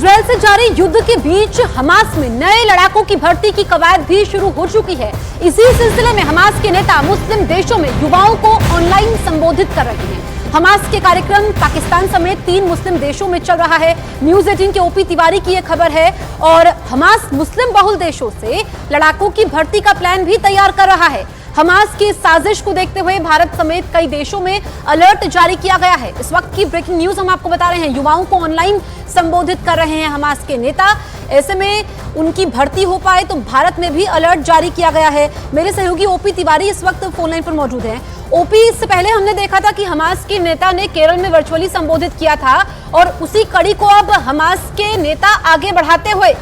Israel से जारी युद्ध के बीच हमास में नए लड़ाकों की भर्ती की कवायद भी शुरू हो चुकी है। इसी सिलसिले में हमास के नेता मुस्लिम देशों में युवाओं को ऑनलाइन संबोधित कर रहे हैं। हमास के कार्यक्रम पाकिस्तान समेत 3 मुस्लिम देशों में चल रहा है। न्यूज 18 के ओपी तिवारी की यह खबर है। और हमास मुस्लिम बहुल देशों से लड़ाकों की भर्ती का प्लान भी तैयार कर रहा है। हमास की साजिश को देखते हुए भारत समेत कई देशों में अलर्ट जारी किया गया है। इस वक्त की ब्रेकिंग न्यूज हम आपको बता रहे हैं। युवाओं को ऑनलाइन संबोधित कर रहे हैं हमास के नेता। ऐसे में उनकी भर्ती हो पाए तो भारत में भी अलर्ट जारी किया गया है। मेरे सहयोगी ओपी तिवारी इस वक्त फोन लाइन पर मौजूद हैं। ओपी, इससे पहले हमने देखा था कि हमास के नेता ने केरल में वर्चुअली संबोधित किया था और उसी कड़ी को अब हमास के नेता आगे बढ़ाते हुए।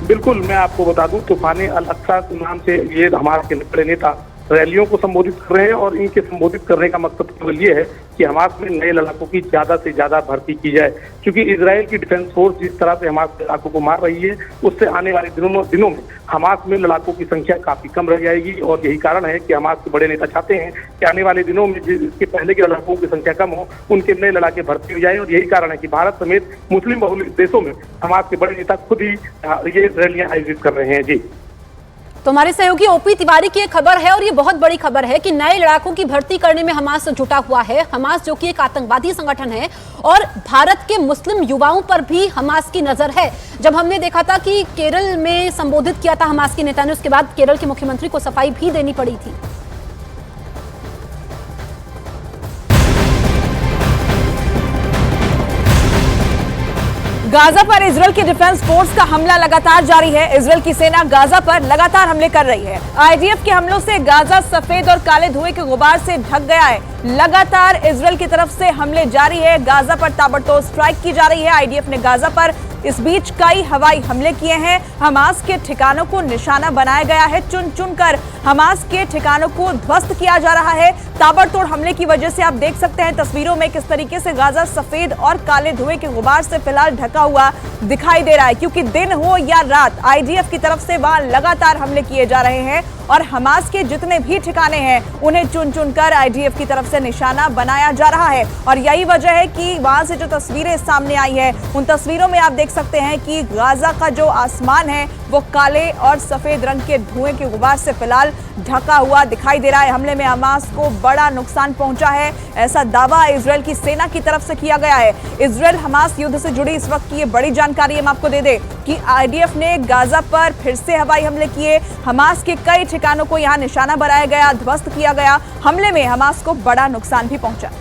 बिल्कुल, मैं आपको बता दूं, तूफान अल अक्सा नाम से ये हमास के बड़े नेता रैलियों को संबोधित कर रहे हैं और इनके संबोधित करने का मकसद केवल ये है कि हमास में नए लड़ाकों की ज्यादा से ज्यादा भर्ती की जाए, क्योंकि इजराइल की डिफेंस फोर्स जिस तरह से हमास के लड़ाकों को मार रही है उससे आने वाले दिनों में हमास में लड़ाकों की संख्या काफी कम रह जाएगी। और यही कारण है कि हमास के बड़े नेता चाहते हैं कि आने वाले दिनों में जिसके पहले के लड़ाकों की संख्या कम हो उनके नए लड़ाके भर्ती हो जाए। और यही कारण है कि भारत समेत मुस्लिम बहुल देशों में हमास के बड़े नेता खुद ही ये रैलियां आयोजित कर रहे हैं। जी, तो हमारे सहयोगी ओपी तिवारी की खबर है और ये बहुत बड़ी खबर है कि नए लड़ाकों की भर्ती करने में हमास जुटा हुआ है। हमास जो कि एक आतंकवादी संगठन है और भारत के मुस्लिम युवाओं पर भी हमास की नजर है। जब हमने देखा था कि केरल में संबोधित किया था हमास के नेता ने, उसके बाद केरल के मुख्यमंत्री को सफाई भी देनी पड़ी थी। गाजा पर इजरायल की डिफेंस फोर्स का हमला लगातार जारी है। इजरायल की सेना गाजा पर लगातार हमले कर रही है। आईडीएफ के हमलों से गाजा सफेद और काले धुएं के गुबार से ढक गया है। लगातार इजरायल की तरफ से हमले जारी है। गाजा पर ताबड़तोड़ स्ट्राइक की जा रही है। आईडीएफ ने गाजा पर इस बीच कई हवाई हमले किए हैं। हमास के ठिकानों को निशाना बनाया गया है। चुन चुनकर हमास के ठिकानों को ध्वस्त किया जा रहा है। ताबड़तोड़ हमले की वजह से आप देख सकते हैं तस्वीरों में किस तरीके से गाजा सफेद और काले धुएं के गुबार से फिलहाल ढका हुआ दिखाई दे रहा है, क्योंकि दिन हो या रात आईडीएफ की तरफ से वहां लगातार हमले किए जा रहे हैं और हमास के जितने भी ठिकाने हैं उन्हें चुन चुनकर आईडीएफ की तरफ से निशाना बनाया जा रहा है। और यही वजह है कि वहां से जो तस्वीरें सामने आई है उन तस्वीरों में आप देख सकते हैं कि गाजा का जो आसमान है वो काले और सफेद रंग के धुएं के गुबार से फिलहाल ढका हुआ दिखाई दे रहा है। हमले में हमास को बड़ा नुकसान पहुंचा है, ऐसा दावा इजरायल की सेना की तरफ से किया गया है। इजरायल हमास युद्ध से जुड़ी इस वक्त की ये बड़ी जानकारी हम आपको दे दें कि आईडीएफ ने गाजा पर फिर से हवाई हमले किए। हमास के कई ठिकानों को यहां निशाना बनाया गया, ध्वस्त किया गया। हमले में हमास को बड़ा नुकसान भी पहुंचा।